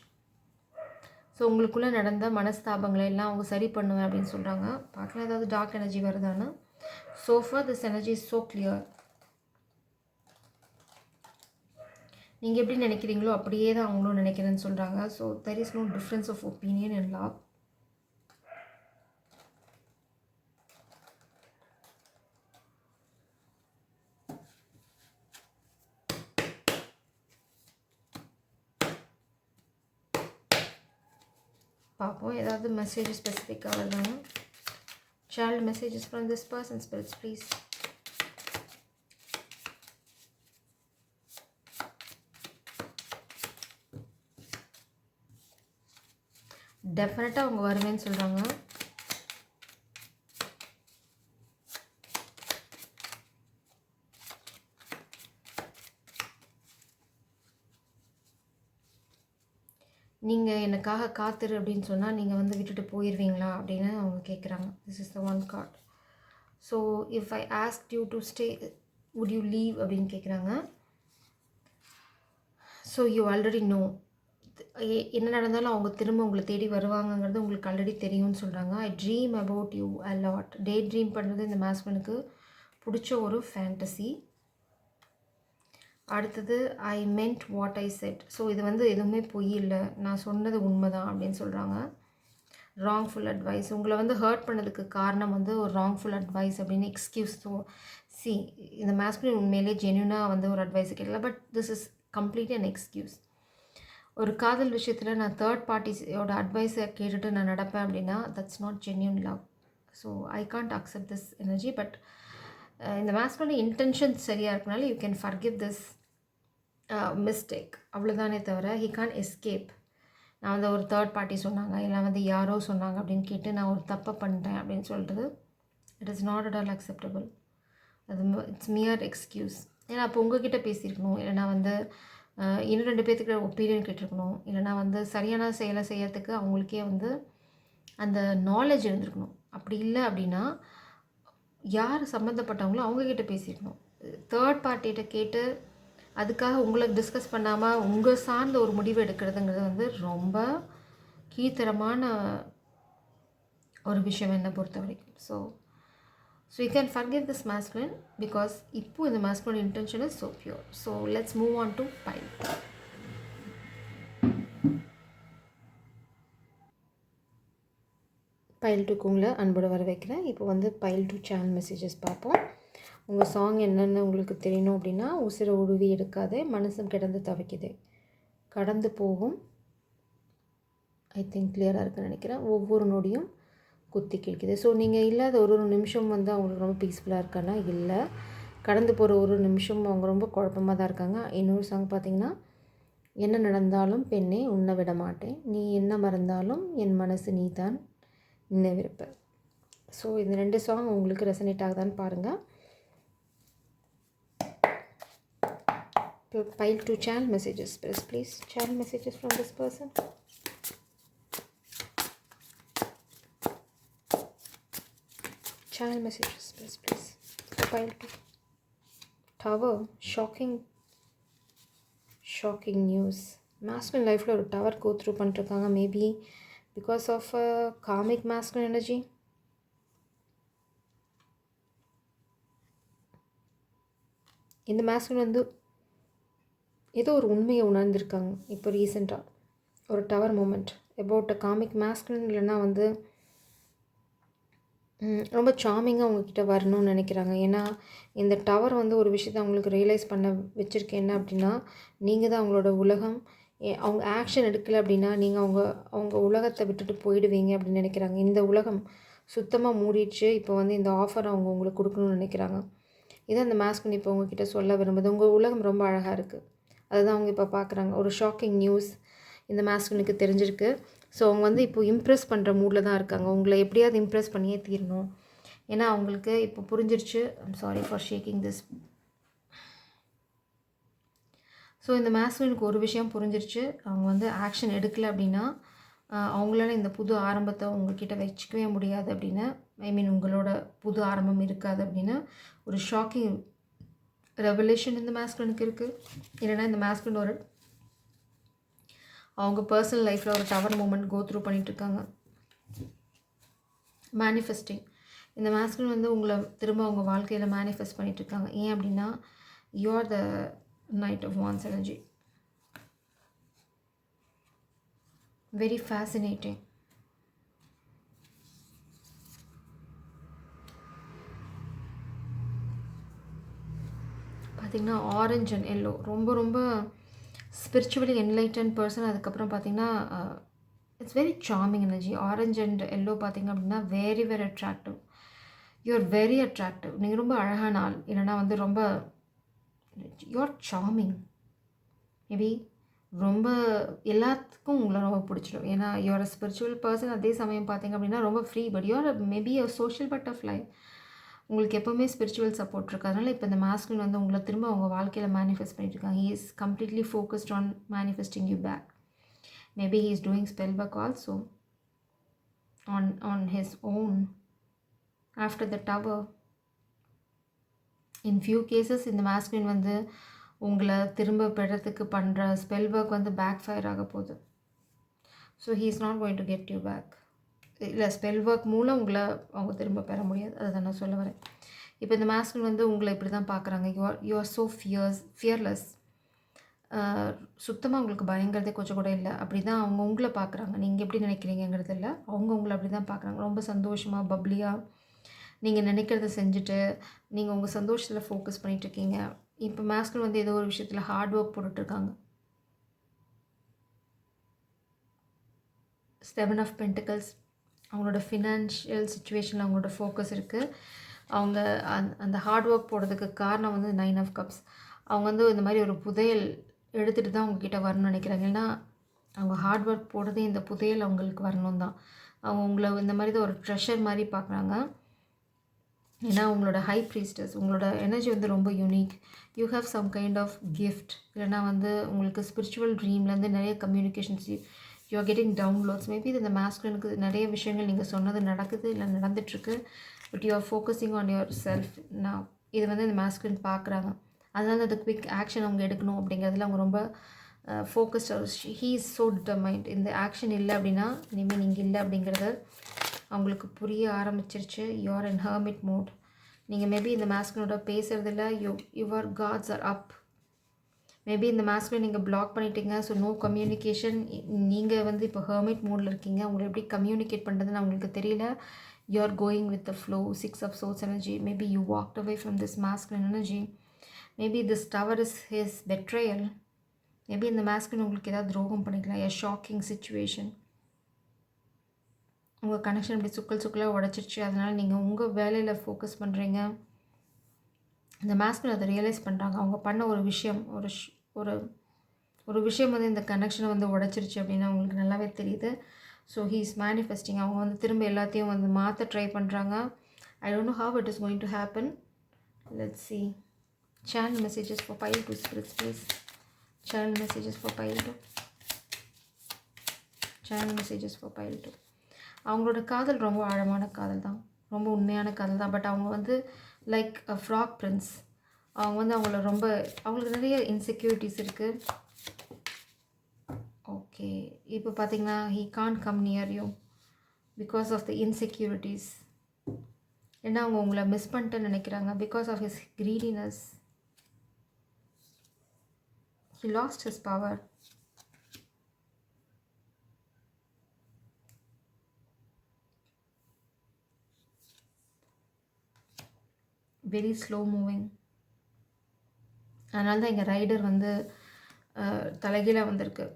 So உங்களுக்குள்ளே நடந்த மனஸ்தாபங்களை எல்லாம் அவங்க சரி பண்ணுவேன் அப்படின்னு சொல்கிறாங்க. பார்க்கலாம் ஏதாவது டார்க் எனர்ஜி வருதான்னு. So far this energy is so clear. நீங்கள் எப்படி நினைக்கிறீங்களோ அப்படியே தான் அவங்களும் நினைக்கிறேன்னு சொல்கிறாங்க. So there is no difference of opinion and love. பார்ப்போம் ஏதாவது மெசேஜஸ் ஸ்பெசிஃபிக்காக வருதாங்க. Child messages from this person spirits please. டெஃபினட்டாக அவங்க வருவேன்னு சொல்கிறாங்க. நீங்கள் எனக்காக காத்துரு அப்படின்னு சொன்னால் நீங்கள் வந்து விட்டுட்டு போயிடுவீங்களா அப்படின்னு அவங்க கேட்குறாங்க. This is the one card. So if I ask you to stay would you leave அப்படின்னு கேட்குறாங்க. ஸோ யூ ஆல்ரெடி நோ என்ன நடந்தாலும் அவங்க திரும்ப உங்களை தேடி வருவாங்கங்கிறது உங்களுக்கு ஆல்ரெடி தெரியும்னு சொல்கிறாங்க. ஐ dream about you a lot. Day dream பண்ணுறது இந்த மேஸ்குலினுக்கு பிடிச்ச ஒரு ஃபேண்டசி. அடுத்தது ஐ மென்ட் வாட் ஐ செட். ஸோ இது வந்து எதுவுமே பொய் இல்லை, நான் சொன்னது உண்மை தான் அப்படின்னு சொல்கிறாங்க. ராங்ஃபுல் அட்வைஸ், உங்களை வந்து ஹர்ட் பண்ணதுக்கு காரணம் வந்து ஒரு ராங்ஃபுல் அட்வைஸ் அப்படின்னு எக்ஸ்கியூஸ். ஸோ சி இந்த மேஸ்குலின் உண்மையிலே ஜென்யூனாக வந்து ஒரு அட்வைஸ் கேட்கல. But this is completely an excuse. ஒரு காதல் விஷயத்தில் நான் தேர்ட் பார்ட்டிஸோட அட்வைஸை கேட்டுட்டு நான் நடப்பேன் அப்படின்னா that's not genuine love. So I can't accept this energy. But இந்த மேஸ்குலின் இன்டென்ஷன் சரியாக இருக்கனால you can forgive this mistake, அவ்வளோதானே தவிர ஹி கான் எஸ்கேப். நான் வந்து ஒரு தேர்ட் பார்ட்டி சொன்னாங்க இல்லை வந்து யாரோ சொன்னாங்க அப்படின்னு கேட்டு நான் ஒரு தப்பை பண்ணிட்டேன் அப்படின்னு சொல்கிறது it is not at all acceptable. அது இட்ஸ் மியர் எக்ஸ்கியூஸ். ஏன்னா அப்போ உங்ககிட்ட பேசியிருக்கணும், இல்லைனா வந்து இன்னும் 2 பேர்த்துக்கு ஒப்பீனியன் கேட்டிருக்கணும், இல்லைனா வந்து சரியான செயலை செய்யறதுக்கு அவங்களுக்கே வந்து அந்த நாலேஜ் இருந்திருக்கணும். அப்படி இல்லை அப்படின்னா யார் சம்மந்தப்பட்டவங்களோ அவங்கக்கிட்ட பேசியிருக்கணும். தேர்ட் பார்ட்டிகிட்ட கேட்டு அதுக்காக உங்களை டிஸ்கஸ் பண்ணாமல் உங்கள் சார்ந்த ஒரு முடிவு எடுக்கிறதுங்கிறது வந்து ரொம்ப கீழ்த்தரமான ஒரு விஷயம் என்னை பொறுத்த வரைக்கும். So you can forgive this masculine because இப்போ இந்த masculine intention is so pure. So let's move on to pile 2. pile 2க்கு உங்களை அன்போடு வர வைக்கிறேன். இப்போ வந்து pile 2 சேனல் மெசேஜஸ் பார்ப்போம். உங்கள் சாங் என்னென்னு உங்களுக்கு தெரியணும் அப்படின்னா உசிரை உருவி எடுக்காதே, மனசும் கிடந்து தவிக்குதே, கடந்து போகும் ஐ திங்க் கிளியராக இருக்குன்னு நினைக்கிறேன். ஒவ்வொரு நொடியும் குத்தி கிழிக்குது. ஸோ நீங்கள் இல்லாத ஒரு ஒரு நிமிஷம் வந்து அவங்களுக்கு ரொம்ப பீஸ்ஃபுல்லாக இருக்கான்னா இல்லை, கடந்து போகிற ஒரு நிமிஷம் அவங்க ரொம்ப குழப்பமாக தான் இருக்காங்க. இன்னொரு சாங் பார்த்தீங்கன்னா, என்ன நடந்தாலும் பெண்ணே உன்னை விட மாட்டேன், நீ என்ன மறந்தாலும் என் மனசு நீ தான் நினைவிருப்ப. ஸோ இந்த 2 சாங் உங்களுக்கு ரெசனேட் ஆகுதான்னு பாருங்கள். Pile 2 channel messages. Press please. Channel messages from this person. Channel messages. Press please. Pile 2. Tower. Shocking news. Masculine life la oru tower go through பண்ணிருக்காங்க. Maybe because of karmic masculine energy. இந்த masculine வந்து ஏதோ ஒரு உண்மையை உணர்ந்திருக்காங்க. இப்போ ரீசெண்டாக ஒரு tower moment about a comic masculine, இல்லைன்னா வந்து ரொம்ப சாமிங்காக அவங்கக்கிட்ட வரணும்னு நினைக்கிறாங்க. ஏன்னா இந்த டவர் வந்து ஒரு விஷயத்தை அவங்களுக்கு ரியலைஸ் பண்ண வச்சுருக்கேன். என்ன அப்படின்னா, நீங்கள் தான் அவங்களோட உலகம். அவங்க ஆக்ஷன் எடுக்கலை அப்படின்னா நீங்கள் அவங்க உலகத்தை விட்டுட்டு போயிடுவீங்க அப்படின்னு நினைக்கிறாங்க. இந்த உலகம் சுத்தமாக மூடிடுச்சு, இப்போ வந்து இந்த ஆஃபர் உங்களுக்கு கொடுக்கணும்னு நினைக்கிறாங்க. இதை அந்த மாஸ்குலின் இப்போ உங்ககிட்ட சொல்ல விரும்புது. உங்கள் உலகம் ரொம்ப அழகாக இருக்குது, அதுதான் அவங்க இப்போ பார்க்குறாங்க. ஒரு ஷாக்கிங் நியூஸ் இந்த மாஸ்குலினுக்கு தெரிஞ்சிருக்கு. ஸோ அவங்க வந்து இப்போ இம்ப்ரெஸ் பண்ணுற மூடில் தான் இருக்காங்க. உங்களை எப்படியாவது இம்ப்ரெஸ் பண்ணியே தீரணும். ஏன்னா அவங்களுக்கு இப்போ புரிஞ்சிருச்சு. I'm sorry for shaking this. So இந்த மாஸ்குலினுக்கு ஒரு விஷயம் புரிஞ்சிருச்சு. அவங்க வந்து ஆக்ஷன் எடுக்கலை அப்படின்னா அவங்களால இந்த புது ஆரம்பத்தை உங்கள்கிட்ட வச்சுக்கவே முடியாது அப்படின்னு, ஐ மீன் உங்களோட புது ஆரம்பம் இருக்காது அப்படின்னு ஒரு ஷாக்கிங் ரெவலேஷன் இந்த மாஸ்குலினுக்கு இருக்குது. இல்லைனா இந்த மாஸ்குலின் அவங்க பர்சனல் லைஃப்பில் ஒரு டவர் மூமெண்ட் கோ த்ரூ பண்ணிகிட்ருக்காங்க. மேனிஃபெஸ்டிங். இந்த மாஸ்குலின் வந்து உங்களை திரும்ப அவங்க வாழ்க்கையில் மேனிஃபெஸ்ட் பண்ணிகிட்ருக்காங்க. ஏன் அப்படின்னா, you are the knight of wands energy. Very fascinating. பார்த்திங்கன்னா ஆரஞ்ச் அண்ட் எல்லோ ரொம்ப ரொம்ப ஸ்பிரிச்சுவலி என்லைட்டன் பர்சன். அதுக்கப்புறம் பார்த்திங்கன்னா it's very charming energy. Orange and yellow பார்த்திங்க அப்படின்னா very very attractive. You are very attractive. நீங்கள் ரொம்ப அழகான ஆள், இல்லைனா வந்து ரொம்ப யூஆர் சார்மிங். மேபி ரொம்ப எல்லாத்துக்கும் உங்களை ரொம்ப பிடிச்சிடும். ஏன்னா யூஆர் அ ஸ்பிரிச்சுவல் பர்சன். அதே சமயம் பார்த்திங்க அப்படின்னா ரொம்ப free. But you are maybe a social butterfly. உங்களுக்கு எப்போவுமே ஸ்பிரிச்சுவல் சப்போர்ட் இருக்குது. அதனால் இப்போ இந்த மாஸ்குலின் வந்து உங்களை திரும்ப அவங்க வாழ்க்கையில் மேனிஃபெஸ்ட் பண்ணிட்டுருக்காங்க. He is completely focused on manifesting you back. Maybe he is doing spell work also on his own after the tower. In few cases இந்த மாஸ்குலின் வந்து உங்களை திரும்ப பெறத்துக்கு பண்ணுற ஸ்பெல் ஒர்க் வந்து பேக் ஃபயர் ஆக போகுது. So he is not going to get you back. இல்லை, ஸ்பெல் ஒர்க் மூலம் உங்களை அவங்க திரும்ப பெற முடியாது. அதை தான் நான் சொல்ல வரேன். இப்போ இந்த மாஸ்குலின் வந்து உங்களை இப்படி தான் பார்க்குறாங்க. You are so fearless. சுத்தமாக உங்களுக்கு பயங்கிறதே கொஞ்சம் கூட இல்லை. அப்படி தான் அவங்க உங்களை பார்க்குறாங்க. நீங்கள் எப்படி நினைக்கிறீங்கிறது இல்லை, அவங்க உங்களை அப்படி தான் பார்க்குறாங்க. ரொம்ப சந்தோஷமாக பப்ளியாக நீங்கள் நினைக்கிறத செஞ்சுட்டு நீங்கள் உங்கள் சந்தோஷத்தில் ஃபோக்கஸ் பண்ணிகிட்ருக்கீங்க. இப்போ மாஸ்குலின் வந்து ஏதோ ஒரு விஷயத்தில் ஹார்ட் ஒர்க் போட்டுட்ருக்காங்க. 7 ஆஃப் பென்டிகல்ஸ். அவங்களோட ஃபினான்ஷியல் சிச்சுவேஷனில் அவங்களோட ஃபோக்கஸ் இருக்குது. அவங்க அந்த ஹார்ட் ஒர்க் போடுறதுக்கு காரணம் வந்து 9 ஆஃப் கப்ஸ். அவங்க வந்து இந்த மாதிரி ஒரு புதையல் எடுத்துகிட்டு தான் அவங்கக்கிட்ட வரணும்னு நினைக்கிறாங்க. ஏன்னா அவங்க ஹார்ட் ஒர்க் போடுறதே இந்த புதையல் அவங்களுக்கு வரணும் தான். அவங்க உங்களை இந்த மாதிரி தான் ஒரு ட்ரெஷர் மாதிரி பார்க்குறாங்க. ஏன்னா உங்களோட ஹை ப்ரீஸ்டஸ், உங்களோட எனர்ஜி வந்து ரொம்ப unique. You have some kind of gift. இல்லைனா வந்து உங்களுக்கு ஸ்பிரிச்சுவல் ட்ரீம்லேருந்து நிறைய communications you are getting downloads. Maybe இந்த மாஸ்குலினுக்கு நிறைய விஷயங்கள் நீங்கள் சொன்னது நடக்குது, இல்லை நடந்துகிட்ருக்கு. But you are focusing on yourself. நான் இது வந்து இந்த மாஸ்குலின் பார்க்குறாங்க. அதனால் அந்த குவிக் ஆக்ஷன் அவங்க எடுக்கணும் அப்படிங்கிறதுல அவங்க ரொம்ப focused. He is so determined. இந்த ஆக்ஷன் இல்லை அப்படின்னா இனிமேல் நீங்கள் இல்லை அப்படிங்கிறத அவங்களுக்கு புரிய ஆரம்பிச்சிருச்சு. You are in hermit mode. நீங்கள் மேபி இந்த மாஸ்குலினோட பேசுகிறதில்ல. Your guards are up. Maybe இந்த மாஸ்குலின் நீங்கள் பிளாக் பண்ணிட்டீங்க. So no communication. நீங்கள் வந்து இப்போ ஹர்மிட் மோடில் இருக்கீங்க. உங்களை எப்படி கம்யூனிகேட் பண்ணுறதுன்னு அவங்களுக்கு தெரியல. You are going with the flow. 6 of source energy. Maybe you walked away from this masculine energy. Maybe this tower is his betrayal. Maybe இந்த மாஸ்குலின் உங்களுக்கு ஏதாவது துரோகம் பண்ணிக்கலாம். A shocking situation. உங்கள் கனெக்ஷன் இப்படி சுக்கலாக உடச்சிருச்சு. அதனால் நீங்கள் உங்கள் வேலையில் ஃபோக்கஸ் பண்ணுறீங்க. இந்த மாஸ்குலின் அதை ரியலைஸ் பண்ணுறாங்க. அவங்க பண்ண ஒரு விஷயம் ஒரு ஒரு விஷயம் வந்து இந்த கனெக்ஷனை வந்து உடச்சிருச்சு அப்படின்னு அவங்களுக்கு நல்லாவே தெரியுது. So he is manifesting. அவங்க வந்து திரும்ப எல்லாத்தையும் வந்து மாற்ற ட்ரை பண்ணுறாங்க. I don't know how it is going to happen. Let's see. Channel messages for pile 2 spirits please. Channel messages for pile 2. Channel messages for pile 2. அவங்களோட காதல் ரொம்ப ஆழமான காதல் தான், ரொம்ப உண்மையான காதல் தான். பட் அவங்க வந்து லைக் அ ஃப்ராக் பிரின்ஸ். அவங்க வந்து அவங்களுக்கு நிறைய இன்செக்யூரிட்டிஸ் இருக்குது. ஓகே, இப்போ பார்த்தீங்கன்னா he can't come near you because of the insecurities. ஏன்னா அவங்க உங்களை மிஸ் பண்ணிட்டேன்னு நினைக்கிறாங்க. Because of his greediness. He lost his power. Very slow moving. அதனால தான் இங்கே ரைடர் வந்து தலைகீழாக வந்திருக்கு.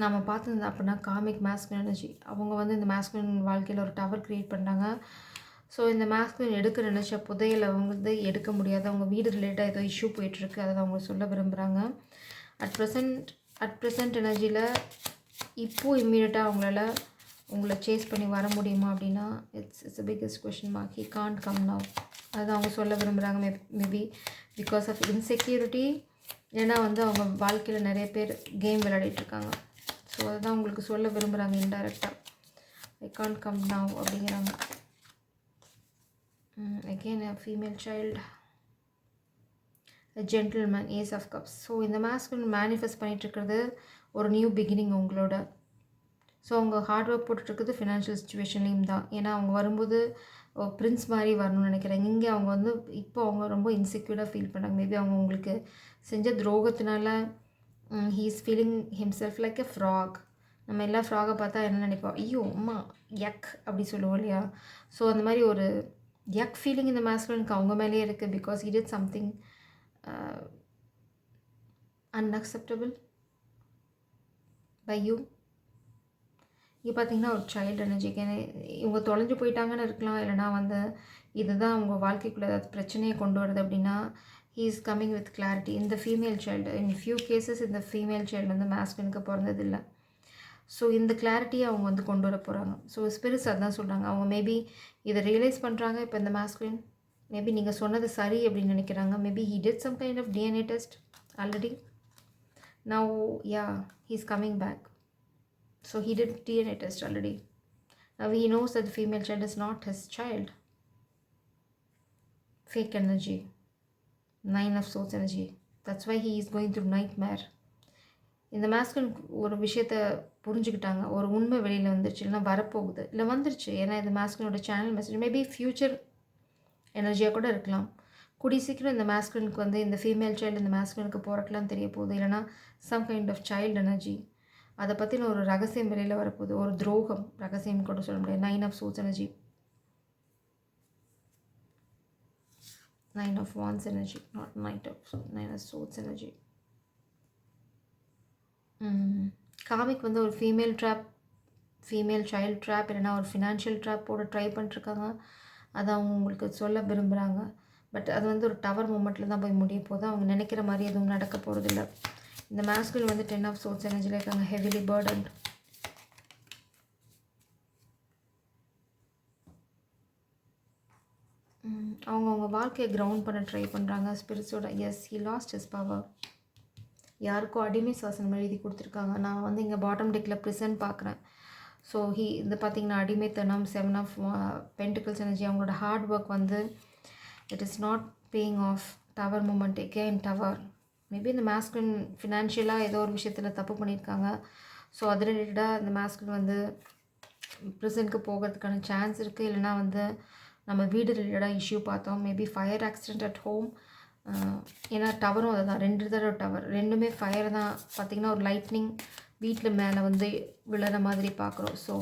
நம்ம பார்த்தது அப்படின்னா காமிக் மாஸ்குலின் எனர்ஜி. அவங்க வந்து இந்த மாஸ்குலின் வாழ்க்கையில் ஒரு டவர் க்ரியேட் பண்ணுறாங்க. ஸோ இந்த மாஸ்குலின் எடுக்க நினச்ச புதையலை அவங்க வந்து எடுக்க முடியாது. அவங்க வீடு ரிலேட்டாக ஏதோ இஷ்யூ போயிட்டுருக்கு. அதை அவங்க சொல்ல விரும்புகிறாங்க. அட் ப்ரெசண்ட் எனர்ஜியில் இப்போது இம்மீடியட்டாக உங்களை சேஸ் பண்ணி வர முடியுமா அப்படின்னா it's a biggest question mark. He can't come now. அதை அவங்க சொல்ல விரும்புகிறாங்க. Maybe because of insecurity. ஏன்னா வந்து அவங்க வாழ்க்கையில் நிறைய பேர் கேம் விளையாடிட்டுருக்காங்க. ஸோ அதுதான் உங்களுக்கு சொல்ல விரும்புகிறாங்க இன்டைரக்டாக. ஐ கான்ட் கம் நவ் அப்படிங்கிறாங்க. Again a female child, a gentleman, ace of cups. So இந்த மாஸ்குலின் மேனிஃபெஸ்ட் பண்ணிகிட்ருக்கிறது ஒரு நியூ பிகினிங் உங்களோட. ஸோ அவங்க ஹார்ட் ஒர்க் போட்டுட்ருக்குது ஃபினான்ஷியல் சுச்சுவேஷன்லேயும் தான். ஏன்னா அவங்க வரும்போது பிரின்ஸ் மாதிரி வரணும்னு நினைக்கிறாங்க. இங்கே அவங்க வந்து இப்போ அவங்க ரொம்ப இன்செக்யூர்டாக ஃபீல் பண்ணாங்க. மேபி அவங்க உங்களுக்கு செஞ்ச துரோகத்தினால he is feeling himself like a frog. நம்ம எல்லா ஃப்ராகை பார்த்தா என்ன நினைப்போம், ஐயோ அம்மா யக் அப்படி சொல்லுவோம் இல்லையா? ஸோ அந்த மாதிரி ஒரு யக் ஃபீலிங் இந்த மாஸ்குலினுக்கு அவங்க மேலேயே இருக்குது. Because he did something unacceptable by you. இங்கே பார்த்தீங்கன்னா ஒரு சைல்டு எனர்ஜிக்கு இவங்க தொலைஞ்சு போயிட்டாங்கன்னு இருக்கலாம். இல்லைனா வந்து இதுதான் அவங்க வாழ்க்கைக்குள்ளே ஏதாவது பிரச்சனையை கொண்டு வருது அப்படின்னா he is coming with clarity. இந்த ஃபீமேல் சைல்டு இன் ஃபியூ கேசஸ் இந்த ஃபீமேல் சைல்டு வந்து மாஸ்குலினுக்கு பிறந்ததில்லை. ஸோ இந்த கிளாரிட்டியை அவங்க வந்து கொண்டு வர போகிறாங்க. ஸோ ஸ்பிரிட்ஸ் அதுதான் சொல்கிறாங்க. அவங்க மேபி இதை ரியலைஸ் பண்ணுறாங்க. இப்போ இந்த மாஸ்குலின் மேபி நீங்கள் சொன்னது சரி அப்படின்னு நினைக்கிறாங்க. Maybe he did some kind of DNA test already. Now yeah, he's coming back. So he did DNA test already. Now he knows that the female child is not his child. Fake energy. 9 of Swords energy. That's why he is going through nightmare. இந்த masculine ஒரு விஷயத்தை புரிஞ்சுக்கிட்டாங்க. ஒரு உண்மை வெளியில் வந்துருச்சு, இல்லைனா வரப்போகுது, இல்லை வந்துருச்சு. ஏன்னா இது மாஸ்குலினோட சேனல் மெசேஜ். மேபி ஃப்யூச்சர் எனர்ஜியாக கூட இருக்கலாம். கூடிய சீக்கிரம் இந்த மாஸ்குலினுக்கு வந்து இந்த ஃபீமேல் சைல்டு இந்த மாஸ்குலினுக்கு போகிறக்கலாம் தெரிய போகுது. இல்லைனா some kind of child energy, அதை பற்றின ஒரு ரகசியம் வெளியில் வரப்போகுது. ஒரு துரோகம், ரகசியம் கூட சொல்ல முடியாது. 9 of Swords energy. 9 of Wands energy, not 9 of Swords energy. Comic வந்து ஒரு ஃபீமேல் சைல்டு ட்ராப் இல்லைனா ஒரு ஃபினான்ஷியல் ட்ராப் போட ட்ரை பண்ணிட்டுருக்காங்க. அதை அவங்க உங்களுக்கு சொல்ல விரும்புகிறாங்க. பட் அது வந்து ஒரு டவர் மூமெண்ட்டில் தான் போய் முடிய போகுது. அவங்க நினைக்கிற மாதிரி எதுவும் நடக்க போகிறதில்ல. இந்த மாஸ்குலின் வந்து 10 of Swords எனர்ஜியில் இருக்காங்க. Heavily burdened. அவங்க வாழ்க்கையை கிரவுண்ட் பண்ண ட்ரை பண்ணுறாங்க ஸ்பிரிட்ஸோட. Yes, he lost his power. யாருக்கோ அடிமை சாசனம் எழுதி கொடுத்துருக்காங்க. நான் வந்து இங்கே பாட்டம் டெக்கில் ப்ரிசன்ட் பார்க்குறேன். ஸோ இது பார்த்திங்கன்னா அடிமைத்தனம். 7 of Pentacles எனர்ஜி. அவங்களோட ஹார்ட் ஒர்க் வந்து it is not paying off. Tower moment, again tower. Maybe இந்த மாஸ்குலின் ஃபினான்ஷியலாக ஏதோ ஒரு விஷயத்தில் தப்பு பண்ணியிருக்காங்க. ஸோ அது ரிலேட்டடாக இந்த மாஸ்குலின் வந்து ப்ரிசனுக்கு போகிறதுக்கான சான்ஸ் இருக்குது. இல்லைனா வந்து நம்ம வீடு ரிலேட்டடாக இஷ்யூ பார்த்தோம். Maybe fire accident at home. ஏன்னா டவரும் அதுதான், 2 தடவை டவர், ரெண்டுமே ஃபயர் தான். பார்த்திங்கன்னா ஒரு லைட்னிங் வீட்டில் மேலே வந்து விழுற மாதிரி பார்க்குறோம். ஸோ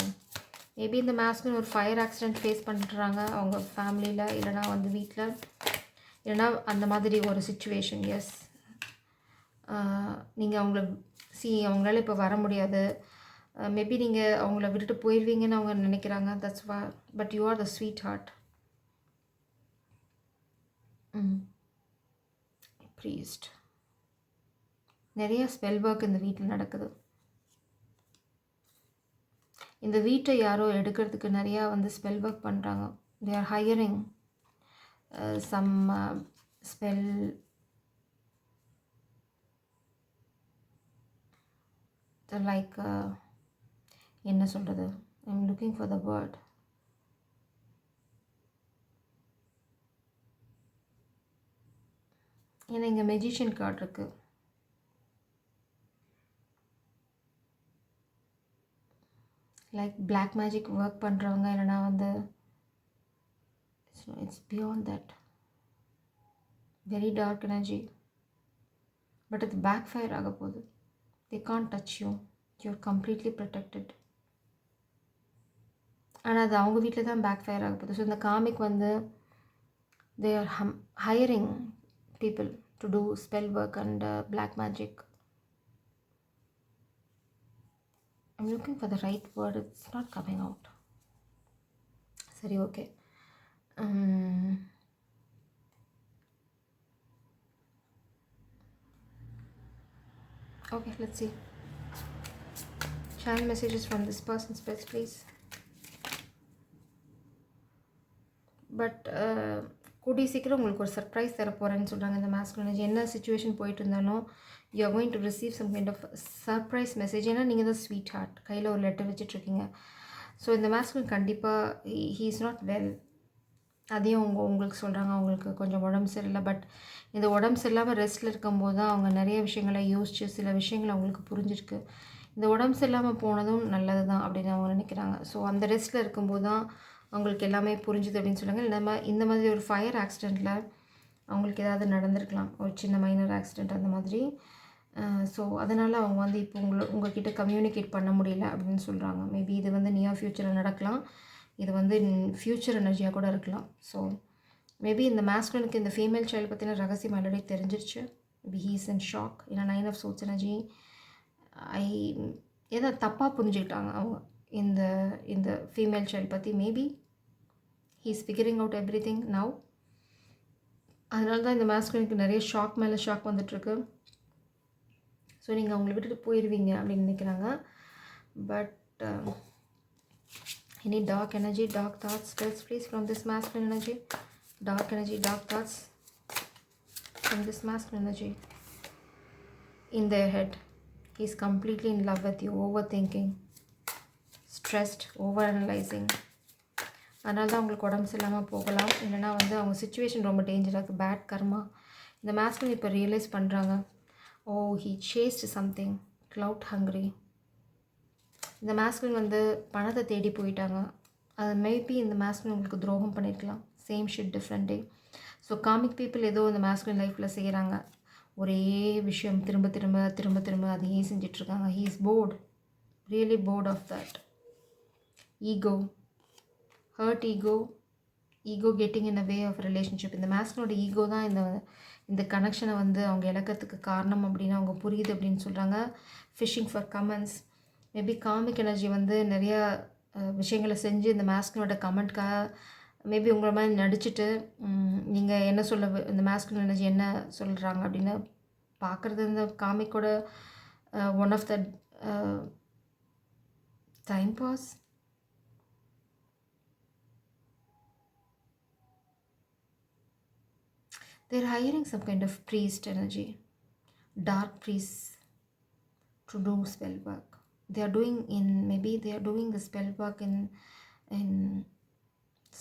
மேபி இந்த மாஸ்குலின் ஒரு ஃபயர் ஆக்சிடென்ட் ஃபேஸ் பண்ணுறாங்க அவங்க ஃபேமிலியில், இல்லைனா வந்து வீட்டில், இல்லைனா அந்த மாதிரி ஒரு சுச்சுவேஷன். எஸ், நீங்கள் அவங்களால இப்போ வர முடியாது. மேபி நீங்கள் அவங்கள விட்டுட்டு போயிடுவீங்கன்னு அவங்க நினைக்கிறாங்க. That's what, but you are the sweetheart. Priest. நிறைய ஸ்பெல் ஒர்க் இந்த வீட்டில் நடக்குது. இந்த வீட்டை யாரோ எடுக்கிறதுக்கு நிறையா வந்து ஸ்பெல் ஒர்க் பண்ணுறாங்க. They are hiring some spell like என்ன சொல்கிறது, I'm looking for the word. ஏன்னா இங்கே மெஜிஷியன் கார்டு இருக்குது. லைக் பிளாக் மேஜிக் ஒர்க் பண்ணுறவங்க, இல்லைனா வந்து it's beyond that, very dark energy. But அது பேக் ஃபயர் ஆக போகுது. They can't touch you, you're completely protected. ஆனால் அது அவங்க வீட்டில் தான் பேக் ஃபயர் ஆக போகுது. ஸோ இந்த காமிக் வந்து தே are hiring people to do spell work and black magic. I'm looking for the right word, it's not coming out. Sari, okay. Okay, let's see. Channel messages from this person, spells please. But கூடிய சீக்கிரம் உங்களுக்கு ஒரு surprise தர போகிறேன்னு சொல்கிறாங்க இந்த masculine energy. என்ன situation போயிட்டு இருந்தாலும் you are going to receive some kind of surprise message. ஏன்னா நீங்கள் தான் ஸ்வீட் ஹார்ட், கையில் ஒரு லெட்டர் வச்சுட்ருக்கீங்க. ஸோ இந்த மாஸ்குலின் கண்டிப்பாக ஹீ இஸ் நாட் வெல். அதையும் உங்களுக்கு சொல்கிறாங்க. அவங்களுக்கு கொஞ்சம் உடம்பு சரியில்லை. பட் இந்த உடம்பு சரியில்லாமல் ரெஸ்ட்டில் இருக்கும்போது தான் அவங்க நிறைய விஷயங்களை யோசித்து சில விஷயங்கள் அவங்களுக்கு புரிஞ்சிருக்கு. இந்த உடம்பு சரியில்லாமல் போனதும் நல்லது தான் அப்படின்னு அவங்க நினைக்கிறாங்க. ஸோ அந்த ரெஸ்ட்டில் இருக்கும்போது தான் அவங்களுக்கு எல்லாமே புரிஞ்சுது அப்படின்னு சொல்லுவாங்க. இல்லை இந்த மாதிரி ஒரு ஃபயர் ஆக்சிடெண்ட்டில் அவங்களுக்கு ஏதாவது நடந்திருக்கலாம், ஒரு சின்ன மைனர் ஆக்சிடெண்ட் அந்த மாதிரி. ஸோ அதனால் அவங்க வந்து இப்போ உங்கள்கிட்ட கம்யூனிகேட் பண்ண முடியல அப்படின்னு சொல்கிறாங்க. மேபி இது வந்து நியர் ஃப்யூச்சரில் நடக்கலாம், இது வந்து ஃப்யூச்சர் எனர்ஜியாக கூட இருக்கலாம். ஸோ மேபி இந்த மாஸ்குலினுக்கு இந்த ஃபீமேல் சைல்டு பற்றின ரகசியம் ஆல்ரெடி தெரிஞ்சிருச்சு. Maybe he is in shock. ஏன்னா 9 of Swords எனர்ஜி ஏதோ தப்பாக புரிஞ்சுக்கிட்டாங்க அவங்க இந்த ஃபீமேல் சைல்டு பற்றி. Maybe he is figuring out everything now. அதனால தான் இந்த மாஸ்குலினுக்கு நிறைய ஷாக் மேலே ஷாக் வந்துட்டுருக்கு. ஸோ நீங்கள் அவங்களை விட்டுட்டு போயிடுவீங்க அப்படின்னு நினைக்கிறாங்க. But any dark energy, dark thoughts, spells please from this masculine energy. Dark energy, dark thoughts from this masculine energy. In their head, he is completely in love with you, overthinking, stressed, overanalyzing. அதனால தான் அவங்களுக்கு உடம்பு சரியில்லாமல் போகலாம். இல்லைனா வந்து அவங்க situation ரொம்ப டேஞ்சராக இருக்குது, பேட் கர்மா. இந்த மாஸ்குலின் இப்போ ரியலைஸ் பண்ணுறாங்க. Oh, he chased something, clout hungry. இந்த மாஸ்குலின் வந்து பணத்தை தேடி போயிட்டாங்க. அது மேபி இந்த மாஸ்குலின் உங்களுக்கு துரோகம் பண்ணியிருக்கலாம். சேம் ஷிட் டிஃப்ரெண்ட் டே. ஸோ காமிக் பீப்புள் ஏதோ இந்த மாஸ்குலின் லைஃப்பில் செய்கிறாங்க. ஒரே விஷயம் திரும்ப திரும்ப திரும்ப திரும்ப அதையே செஞ்சிட்ருக்காங்க. He is bored, really bored of that. Ego, hurt ego getting in a way of relationship. இந்த மாஸ்குலோட ஈகோ தான் இந்த கனெக்ஷனை வந்து அவங்க இழக்கிறதுக்கு காரணம் அப்படின்னு அவங்க புரியுது அப்படின்னு சொல்கிறாங்க. Fishing for comments. Maybe comic energy வந்து நிறையா விஷயங்களை செஞ்சு இந்த மாஸ்குலோட கமெண்ட்காக மேபி உங்களை மாதிரி நடிச்சுட்டு நீங்கள் என்ன இந்த மாஸ்குலர் எனர்ஜி என்ன சொல்கிறாங்க அப்படின்னு பார்க்குறது இந்த காமிக்கோட one of the time pass. They're hiring some kind of priest energy, dark priests, to do spell work. They are doing the spell work in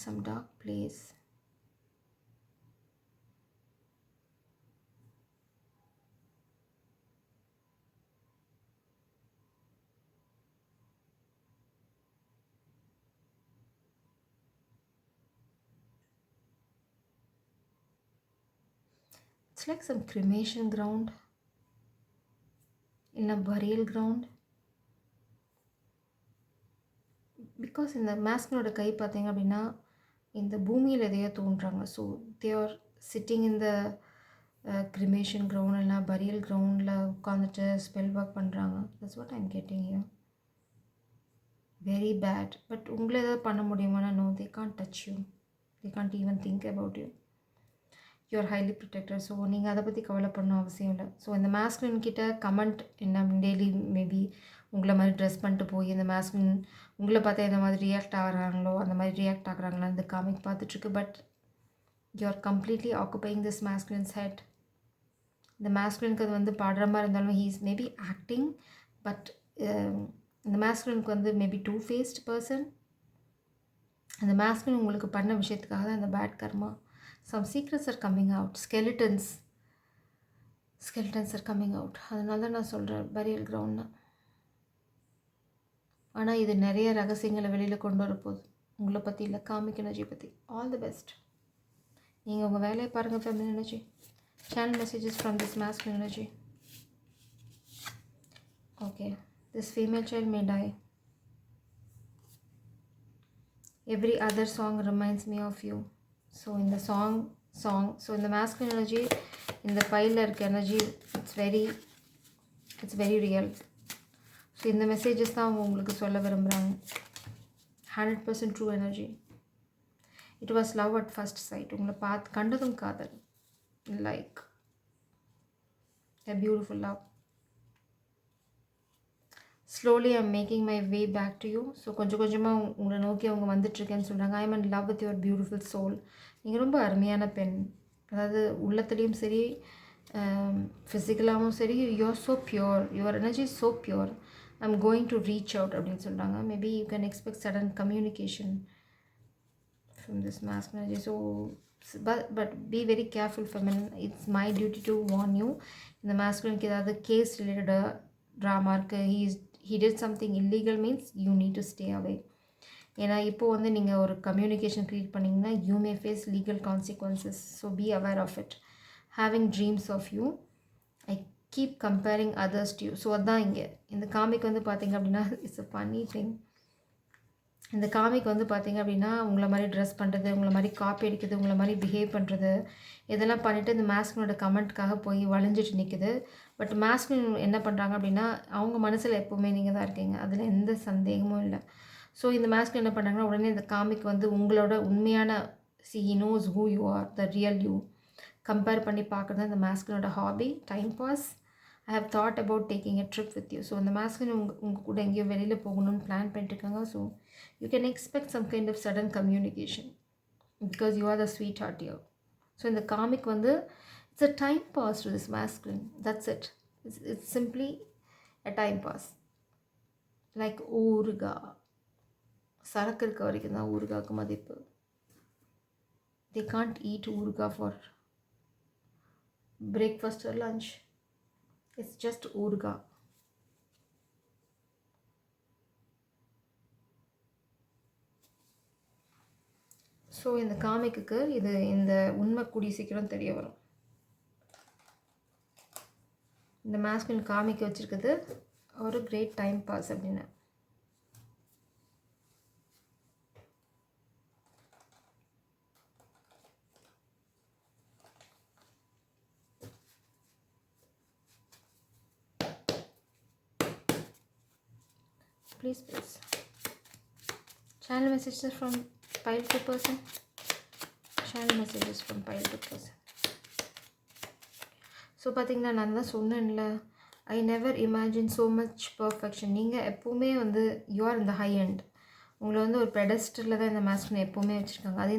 some dark place. It's like some cremation ground, in a burial ground. Because இந்த மாஸ்குலோட கை பார்த்தீங்க அப்படின்னா இந்த பூமியில் எதையோ தோன்றாங்க. So they are sitting இந்த கிரிமேஷன் கிரவுண்ட் இல்லைனா பரியல் கிரவுண்டில் உட்காந்துட்டு ஸ்பெல் ஒர்க் பண்ணுறாங்க. That's what I'm getting here. Very bad. But உங்களை ஏதாவது பண்ண முடியுமானா no, they can't touch you, they can't even think about you. You're highly protected. So நீங்கள் அதை பற்றி கவலைப்படணும் அவசியம் இல்லை. ஸோ இந்த மாஸ்குலின் கிட்ட கமெண்ட் என்ன டெய்லி மேபி உங்களை மாதிரி ட்ரெஸ் பண்ணிட்டு போய் இந்த மாஸ்குலின் உங்களை பார்த்தா எந்த மாதிரி ரியாக்ட் ஆகிறாங்களோ அந்த மாதிரி ரியாக்ட் ஆகுறாங்களா இந்த காமிக் பார்த்துட்ருக்கு. But you are completely occupying this masculine's head. இந்த மாஸ்குலினுக்கு அது வந்து பாடுற மாதிரி இருந்தாலும் he is maybe acting. But இந்த மாஸ்குலினுக்கு வந்து மேபி டூ ஃபேஸ்ட் பர்சன். அந்த மாஸ்குலின் உங்களுக்கு பண்ண விஷயத்துக்காக தான் இந்த bad karma. Some secrets are coming out. Skeletons are coming out. அதனால தான் நான் சொல்கிறேன் பரியல் கிரவுண்ட்னா. ஆனால் இது நிறைய ரகசியங்களை வெளியில் கொண்டு வரப்போகுது உங்களை பற்றி இல்லை, காமிக் எனர்ஜி பற்றி. All the best. நீங்கள் உங்கள் வேலையை பாருங்கள். Feminine energy channel messages from this masculine energy. Okay, this female child may die. Every other song reminds me of you. So in the song, so in the masculine energy, in the pile energy, it's very real. So in the messages தான் உங்களுக்கு சொல்ல விரும்புகிறாங்க. 100% true energy. It was love at first sight. உங்களை கண்டதும் காதல். Like a beautiful love. Slowly I'm making my way back to you. So கொஞ்சம் கொஞ்சமாக உங்களை நோக்கி அவங்க வந்துட்டுருக்கேன்னு சொல்கிறாங்க. I am in love with your beautiful soul. நீங்கள் ரொம்ப அருமையான பெண். அதாவது உள்ளத்துலேயும் சரி ஃபிசிக்கலாகவும் சரி you're so pure. Your energy so pure. I am going to reach out அப்படின்னு சொல்கிறாங்க. Maybe you can expect sudden communication from this masculine energy. So but be very careful feminine. It's my duty to warn you. இந்த masculineக்கு ஏதாவது case ரிலேட்டடாக drama இருக்குது, he did something illegal means you need to stay away. ஏன்னா இப்போது வந்து நீங்கள் ஒரு communication create பண்ணிங்கன்னா you may face legal consequences. So be aware of it. Having dreams of you, I keep comparing others to you. So அதுதான் இங்கே இந்த comic வந்து பார்த்திங்க அப்படின்னா இட்ஸ் a funny thing. இந்த காமிக் வந்து பார்த்திங்க அப்படின்னா உங்களை மாதிரி ட்ரெஸ் பண்ணுறது, உங்களை மாதிரி காப்பி அடிக்கிறது, உங்களை மாதிரி பிஹேவ் பண்ணுறது, இதெல்லாம் பண்ணிவிட்டு இந்த மாஸ்குலினோட கமெண்ட்காக போய் வளைஞ்சிட்டு நிற்குது. பட் மாஸ்குலின் என்ன பண்ணுறாங்க அப்படின்னா அவங்க மனசில் எப்போவுமே நீங்கள் தான் இருக்கீங்க, அதில் எந்த சந்தேகமும் இல்லை. ஸோ இந்த மாஸ்குலின் என்ன பண்ணுறாங்கன்னா உடனே இந்த காமிக் வந்து உங்களோட உண்மையான he knows who you are, the real you compare பண்ணி பார்க்குறது இந்த மாஸ்குலினோட hobby, time pass. I have thought about taking a trip with you. So இந்த மாஸ்குலின் உங்கள் கூட எங்கேயோ வெளியில் போகணும்னு பிளான் பண்ணிட்டுருக்காங்க. So you can expect some kind of sudden communication because you are the sweetheart here. So in the comic வந்து it's a time pass to this masculine. That's it. It's simply a time pass. Like ஊறுகா சரக்கு இருக்க வரைக்கும் தான் ஊறுகாக்கு மதிப்பு. They can't eat ஊறுகா for breakfast or lunch. It's just ஊறுகா. So இந்த காமிக்கு இந்த உண்மை கூடிய சீக்கிரம் தெரிய வரும். இந்த masculine காமிக்கு வச்சுருக்குது ஒரு கிரேட் டைம் பாஸ் அப்படின்னு. Please. Channel messages from pile to person. Channel messages from pile to person. So பார்த்திங்கன்னா நான் தான் சொன்னேன்ல, I never imagine so much perfection. நீங்கள் எப்போவுமே வந்து யூஆர் இந்த ஹை எண்ட். உங்களை வந்து ஒரு பெடஸ்டரில் தான் இந்த masculine எப்போவுமே வச்சுருக்காங்க. அது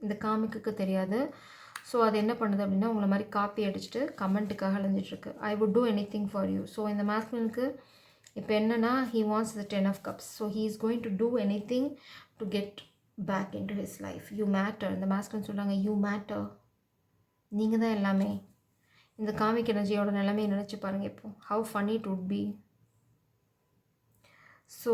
இந்த காமிக்கு தெரியாது. ஸோ அது என்ன பண்ணுது அப்படின்னா உங்களை மாதிரி காப்பி அடிச்சுட்டு கமெண்ட்டுக்காக அலைஞ்சிட்ருக்கு. I would do anything for you. So இந்த masculineக்கு இப்போ என்னென்னா he wants the 10 of cups. So he is going to do anything to get back into his life. You matter. இந்த masculine சொல்கிறாங்க you matter. நீங்கள் தான் எல்லாமே. இந்த காமிக் எனர்ஜியோட நிலைமையை நினச்சி பாருங்கள் இப்போ. how funny it would be. So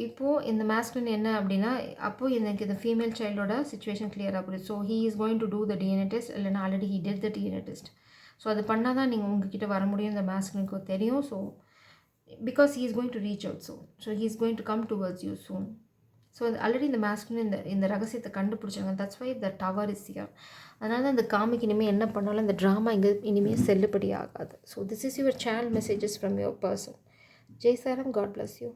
இப்போது இந்த masculine என்ன அப்படின்னா அப்போது எனக்கு இந்த ஃபீமேல் சைல்டோட சுச்சுவேஷன் கிளியராக புரியுது. So he is going to do the DNA test. இல்லைன்னா already he did the DNA test. So அது பண்ணால் தான் நீங்கள் உங்ககிட்ட வர முடியும். இந்த masculineக்கு தெரியும். So because he is going to reach out soon. So he is going to come towards you soon. So already இந்த masculine இந்த ரகசியத்தை கண்டுபிடிச்சாங்க. That's why the tower is here. அதனால தான் இந்த காமிக் இனிமேல் என்ன பண்ணாலும் இந்த ட்ராமா இங்கே இனிமேல் செல்லுபடி ஆகாது. So this is your channel messages from your person. Jai சாரம். God bless you.